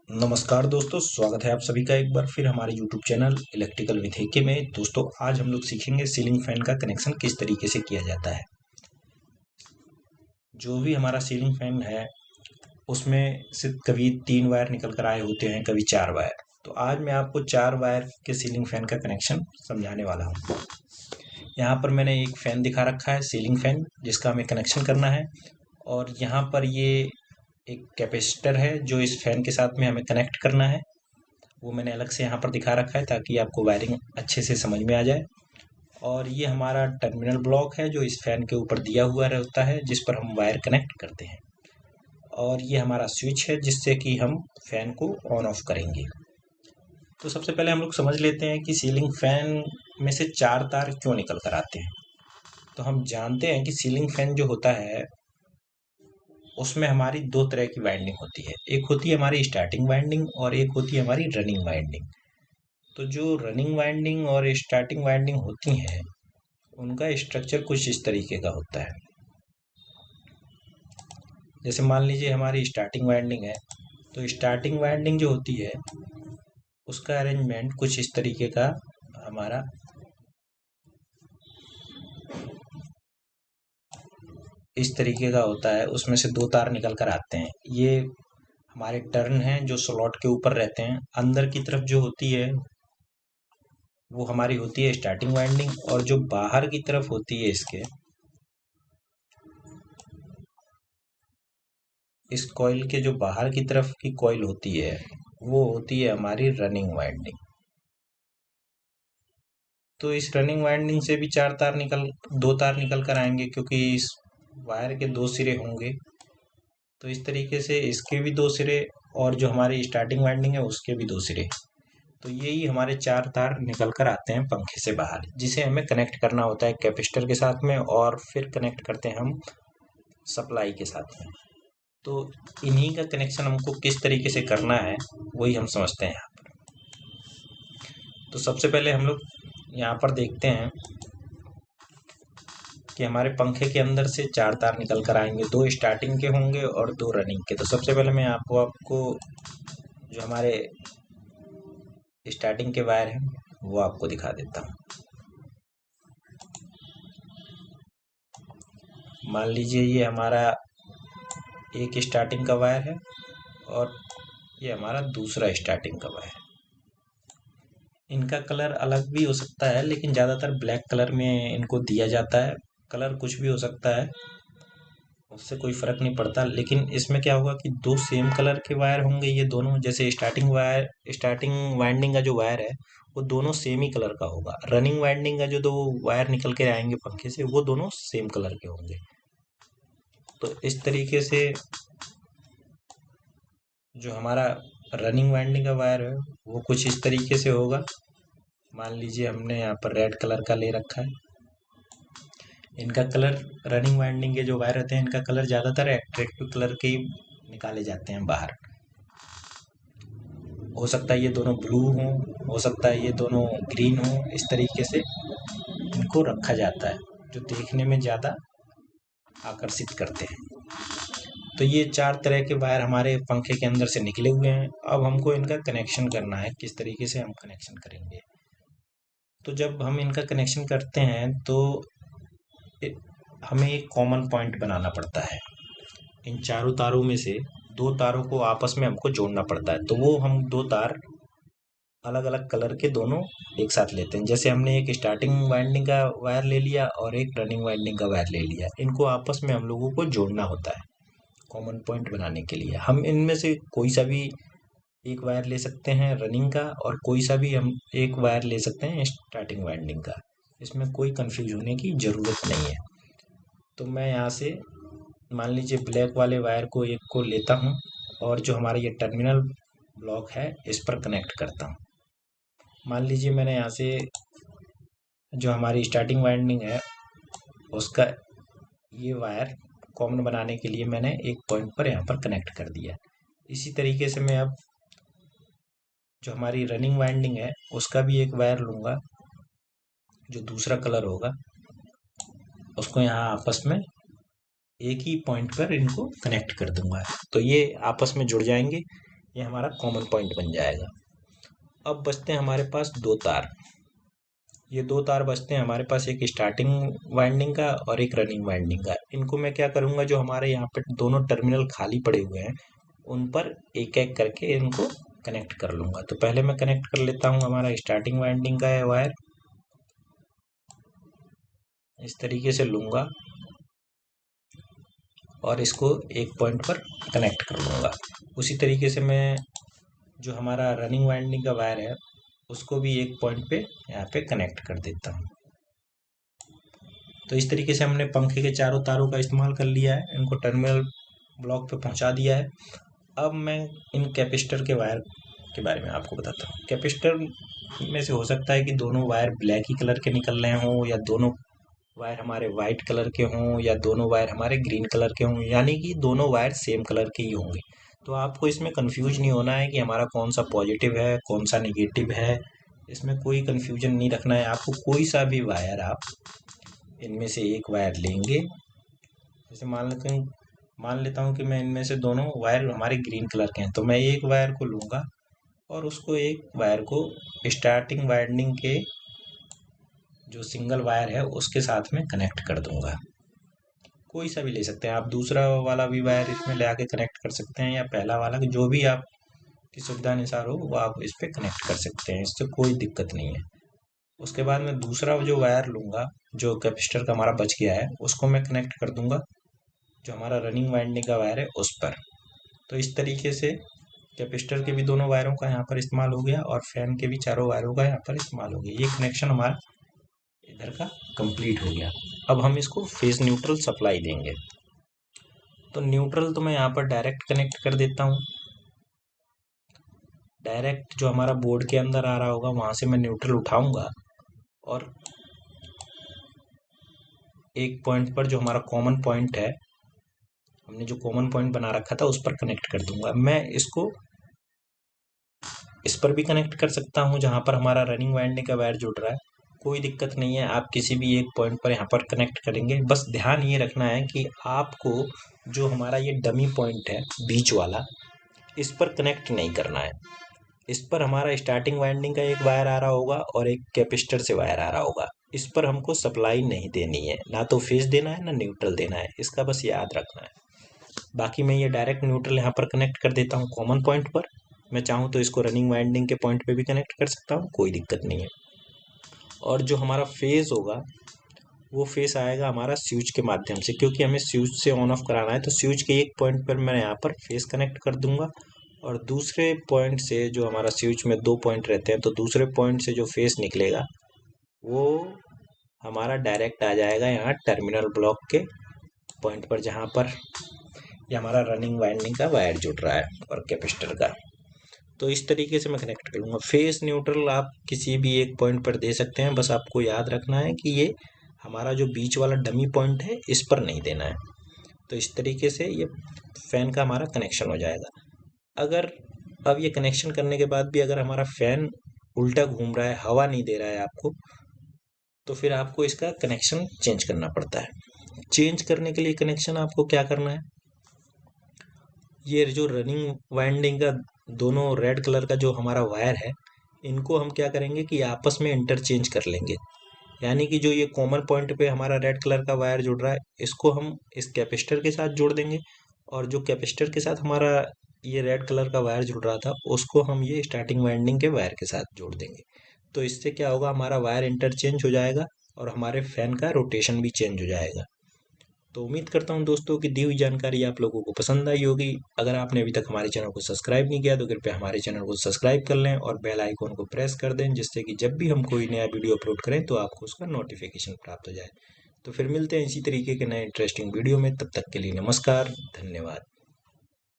नमस्कार दोस्तों, स्वागत है आप सभी का एक बार फिर हमारे YouTube चैनल इलेक्ट्रिकल विद हेके में। दोस्तों, आज हम लोग सीखेंगे सीलिंग फैन का कनेक्शन किस तरीके से किया जाता है। जो भी हमारा सीलिंग फैन है उसमें से कभी 3 वायर निकल कर आए होते हैं, कभी 4 वायर। तो आज मैं आपको 4 वायर के सीलिंग फैन का कनेक्शन समझाने वाला हूँ। यहाँ पर मैंने एक फैन दिखा रखा है, सीलिंग फैन, जिसका हमें कनेक्शन करना है। और यहाँ पर ये एक कैपेसिटर है जो इस फैन के साथ में हमें कनेक्ट करना है। वो मैंने अलग से यहाँ पर दिखा रखा है ताकि आपको वायरिंग अच्छे से समझ में आ जाए। और ये हमारा टर्मिनल ब्लॉक है जो इस फैन के ऊपर दिया हुआ रहता है, जिस पर हम वायर कनेक्ट करते हैं। और ये हमारा स्विच है जिससे कि हम फैन को ऑन ऑफ करेंगे। तो सबसे पहले हम लोग समझ लेते हैं कि सीलिंग फैन में से 4 तार क्यों निकल कर आते हैं। तो हम जानते हैं कि सीलिंग फैन जो होता है उसमें हमारी 2 तरह की वाइंडिंग होती है। एक होती है हमारी स्टार्टिंग वाइंडिंग और एक होती है हमारी रनिंग वाइंडिंग। तो जो रनिंग वाइंडिंग और स्टार्टिंग वाइंडिंग होती हैं उनका स्ट्रक्चर कुछ इस तरीके का होता है। जैसे मान लीजिए हमारी स्टार्टिंग वाइंडिंग है, तो स्टार्टिंग वाइंडिंग जो होती है उसका अरेंजमेंट कुछ इस तरीके का हमारा इस तरीके का होता है। उसमें से 2 तार निकल कर आते हैं। ये हमारे टर्न हैं जो स्लॉट के ऊपर रहते हैं। अंदर की तरफ जो होती है वो हमारी होती है स्टार्टिंग वाइंडिंग, और जो बाहर की तरफ होती है इस कॉइल के जो बाहर की तरफ की कॉइल होती है वो होती है हमारी रनिंग वाइंडिंग। तो इस रनिंग वाइंडिंग से भी 2 तार निकल कर आएंगे, क्योंकि इस वायर के 2 सिरे होंगे। तो इस तरीके से इसके भी 2 सिरे और जो हमारी स्टार्टिंग वाइंडिंग है उसके भी 2 सिरे। तो यही हमारे 4 तार निकल कर आते हैं पंखे से बाहर, जिसे हमें कनेक्ट करना होता है कैपेसिटर के साथ में, और फिर कनेक्ट करते हैं हम सप्लाई के साथ में। तो इन्हीं का कनेक्शन हमको किस तरीके से करना है वही हम समझते हैं यहाँ पर। तो सबसे पहले हम लोग यहाँ पर देखते हैं कि हमारे पंखे के अंदर से 4 तार निकल कर आएंगे। 2 स्टार्टिंग के होंगे और 2 रनिंग के। तो सबसे पहले मैं आपको जो हमारे स्टार्टिंग के वायर हैं वो आपको दिखा देता हूँ। मान लीजिए ये हमारा एक स्टार्टिंग का वायर है और ये हमारा दूसरा स्टार्टिंग का वायर है। इनका कलर अलग भी हो सकता है, लेकिन ज़्यादातर ब्लैक कलर में इनको दिया जाता है। कलर कुछ भी हो सकता है, उससे कोई फ़र्क नहीं पड़ता। लेकिन इसमें क्या होगा कि 2 सेम कलर के वायर होंगे। ये दोनों, जैसे स्टार्टिंग वाइंडिंग का जो वायर है वो दोनों सेम ही कलर का होगा। रनिंग वाइंडिंग का जो 2 वायर निकल के आएंगे पंखे से वो दोनों सेम कलर के होंगे। तो इस तरीके से जो हमारा रनिंग वाइंडिंग का वायर है वो कुछ इस तरीके से होगा। मान लीजिए हमने यहाँ पर रेड कलर का ले रखा है। इनका कलर, रनिंग वाइंडिंग के जो वायर रहते हैं इनका कलर ज़्यादातर एट्रैक्टिव कलर के ही निकाले जाते हैं बाहर। हो सकता है ये दोनों ब्लू हों, हो सकता है ये दोनों ग्रीन हों। इस तरीके से इनको रखा जाता है, जो देखने में ज़्यादा आकर्षित करते हैं। तो ये 4 तरह के वायर हमारे पंखे के अंदर से निकले हुए हैं। अब हमको इनका कनेक्शन करना है। किस तरीके से हम कनेक्शन करेंगे? तो जब हम इनका कनेक्शन करते हैं तो हमें एक कॉमन पॉइंट बनाना पड़ता है। इन चारों तारों में से 2 तारों को आपस में हमको जोड़ना पड़ता है। तो वो हम 2 तार अलग अलग कलर के दोनों एक साथ लेते हैं। जैसे हमने एक स्टार्टिंग वाइंडिंग का वायर ले लिया और एक रनिंग वाइंडिंग का वायर ले लिया। इनको आपस में हम लोगों को जोड़ना होता है कॉमन पॉइंट बनाने के लिए। हम इनमें से कोई सा भी एक वायर ले सकते हैं रनिंग का, और कोई सा भी हम एक वायर ले सकते हैं स्टार्टिंग वाइंडिंग का। इसमें कोई कंफ्यूज होने की ज़रूरत नहीं है। तो मैं यहाँ से मान लीजिए ब्लैक वाले वायर को एक को लेता हूँ और जो हमारा ये टर्मिनल ब्लॉक है इस पर कनेक्ट करता हूँ। मान लीजिए मैंने यहाँ से जो हमारी स्टार्टिंग वाइंडिंग है उसका ये वायर कॉमन बनाने के लिए मैंने एक पॉइंट पर यहाँ पर कनेक्ट कर दिया। इसी तरीके से मैं अब जो हमारी रनिंग वाइंडिंग है उसका भी एक वायर लूँगा, जो दूसरा कलर होगा, उसको यहाँ आपस में एक ही पॉइंट पर इनको कनेक्ट कर दूंगा। तो ये आपस में जुड़ जाएंगे। ये हमारा कॉमन पॉइंट बन जाएगा। अब बचते हैं हमारे पास दो तार। ये दो तार बचते हैं हमारे पास, एक स्टार्टिंग वाइंडिंग का और एक रनिंग वाइंडिंग का। इनको मैं क्या करूंगा, जो हमारे यहाँ पे दोनों टर्मिनल खाली पड़े हुए हैं उन पर एक एक करके इनको कनेक्ट कर लूंगा। तो पहले मैं कनेक्ट कर लेता हूँ हमारा स्टार्टिंग वाइंडिंग का है वायर, इस तरीके से लूंगा और इसको एक पॉइंट पर कनेक्ट कर लूंगा। उसी तरीके से मैं जो हमारा रनिंग वाइंडिंग का वायर है उसको भी एक पॉइंट पे यहाँ पे कनेक्ट कर देता हूँ। तो इस तरीके से हमने पंखे के चारों तारों का इस्तेमाल कर लिया है, इनको टर्मिनल ब्लॉक पे पहुंचा दिया है। अब मैं इन कैपेसिटर के वायर के बारे में आपको बताता हूँ। कैपेसिटर में से हो सकता है कि दोनों वायर ब्लैक ही कलर के निकल रहे हों, या दोनों वायर हमारे वाइट कलर के हों, या दोनों वायर हमारे ग्रीन कलर के हों, यानी कि दोनों वायर सेम कलर के ही होंगे। तो आपको इसमें कंफ्यूज नहीं होना है कि हमारा कौन सा पॉजिटिव है कौन सा निगेटिव है, इसमें कोई कंफ्यूजन नहीं रखना है आपको। कोई सा भी वायर आप इनमें से एक वायर लेंगे, जैसे मान लेता हूँ कि मैं इनमें से दोनों वायर हमारे ग्रीन कलर के हैं, तो मैं एक वायर को लूँगा और उसको एक वायर को स्टार्टिंग वाइंडिंग के जो सिंगल वायर है उसके साथ में कनेक्ट कर दूंगा। कोई सा भी ले सकते हैं आप, दूसरा वाला भी वायर इसमें ले आके कनेक्ट कर सकते हैं, या पहला वाला, जो भी आपकी सुविधा अनुसार हो वो आप इस पर कनेक्ट कर सकते हैं, इससे कोई दिक्कत नहीं है। उसके बाद मैं दूसरा जो वायर लूँगा, जो कैपेसिटर का हमारा बच गया है, उसको मैं कनेक्ट कर दूंगा जो हमारा रनिंग वाइंडिंग का वायर है उस पर। तो इस तरीके से कैपेसिटर के भी दोनों वायरों का यहाँ पर इस्तेमाल हो गया और फैन के भी चारों वायरों का यहाँ पर इस्तेमाल हो गया। ये कनेक्शन हमारा इधर का कंप्लीट हो गया। अब हम इसको फेज न्यूट्रल सप्लाई देंगे। तो न्यूट्रल तो मैं यहाँ पर डायरेक्ट कनेक्ट कर देता हूँ। डायरेक्ट जो हमारा बोर्ड के अंदर आ रहा होगा वहां से मैं न्यूट्रल उठाऊंगा और एक पॉइंट पर जो हमारा कॉमन पॉइंट है, हमने जो कॉमन पॉइंट बना रखा था उस पर कनेक्ट कर दूंगा। मैं इसको इस पर भी कनेक्ट कर सकता हूँ जहां पर हमारा रनिंग वाइंडिंग का वायर जुड़ रहा है, कोई दिक्कत नहीं है। आप किसी भी एक पॉइंट पर यहाँ पर कनेक्ट करेंगे। बस ध्यान ये रखना है कि आपको जो हमारा ये डमी पॉइंट है बीच वाला, इस पर कनेक्ट नहीं करना है। इस पर हमारा स्टार्टिंग वाइंडिंग का एक वायर आ रहा होगा और एक कैपेसिटर से वायर आ रहा होगा। इस पर हमको सप्लाई नहीं देनी है, ना तो फेज देना है ना न्यूट्रल देना है, इसका बस याद रखना है। बाकी मैं ये डायरेक्ट न्यूट्रल यहाँ पर कनेक्ट कर देता हूँ कॉमन पॉइंट पर। मैं चाहूँ तो इसको रनिंग वाइंडिंग के पॉइंट पे भी कनेक्ट कर सकता हूँ, कोई दिक्कत नहीं है। और जो हमारा फेज होगा वो फेस आएगा हमारा स्विच के माध्यम से, क्योंकि हमें स्विच से ऑन ऑफ कराना है। तो स्विच के एक पॉइंट पर मैं यहाँ पर फेस कनेक्ट कर दूंगा और दूसरे पॉइंट से, जो हमारा स्विच में दो पॉइंट रहते हैं, तो दूसरे पॉइंट से जो फेस निकलेगा वो हमारा डायरेक्ट आ जाएगा यहाँ टर्मिनल ब्लॉक के पॉइंट पर, जहाँ पर ये हमारा रनिंग वाइंडिंग का वायर जुड़ रहा है और कैपेसिटर का। तो इस तरीके से मैं कनेक्ट करूँगा। फेस न्यूट्रल आप किसी भी एक पॉइंट पर दे सकते हैं, बस आपको याद रखना है कि ये हमारा जो बीच वाला डमी पॉइंट है इस पर नहीं देना है। तो इस तरीके से ये फैन का हमारा कनेक्शन हो जाएगा। अगर अब ये कनेक्शन करने के बाद भी अगर हमारा फैन उल्टा घूम रहा है, हवा नहीं दे रहा है आपको, तो फिर आपको इसका कनेक्शन चेंज करना पड़ता है। चेंज करने के लिए कनेक्शन आपको क्या करना है, ये जो रनिंग वाइंडिंग का दोनों रेड कलर का जो हमारा वायर है, इनको हम क्या करेंगे कि आपस में इंटरचेंज कर लेंगे। यानी कि जो ये कॉमन पॉइंट पे हमारा रेड कलर का वायर जुड़ रहा है, इसको हम इस कैपेसिटर के साथ जोड़ देंगे, और जो कैपेसिटर के साथ हमारा ये रेड कलर का वायर जुड़ रहा था उसको हम ये स्टार्टिंग वाइंडिंग के वायर के साथ जोड़ देंगे। तो इससे क्या होगा, हमारा वायर इंटरचेंज हो जाएगा और हमारे फैन का रोटेशन भी चेंज हो जाएगा। तो उम्मीद करता हूँ दोस्तों कि दी हुई जानकारी आप लोगों को पसंद आई होगी। अगर आपने अभी तक हमारे चैनल को सब्सक्राइब नहीं किया तो कृपया हमारे चैनल को सब्सक्राइब कर लें और बेल आइकॉन को प्रेस कर दें, जिससे कि जब भी हम कोई नया वीडियो अपलोड करें तो आपको उसका नोटिफिकेशन प्राप्त हो जाए। तो फिर मिलते हैं इसी तरीके के नए इंटरेस्टिंग वीडियो में, तब तक के लिए नमस्कार, धन्यवाद।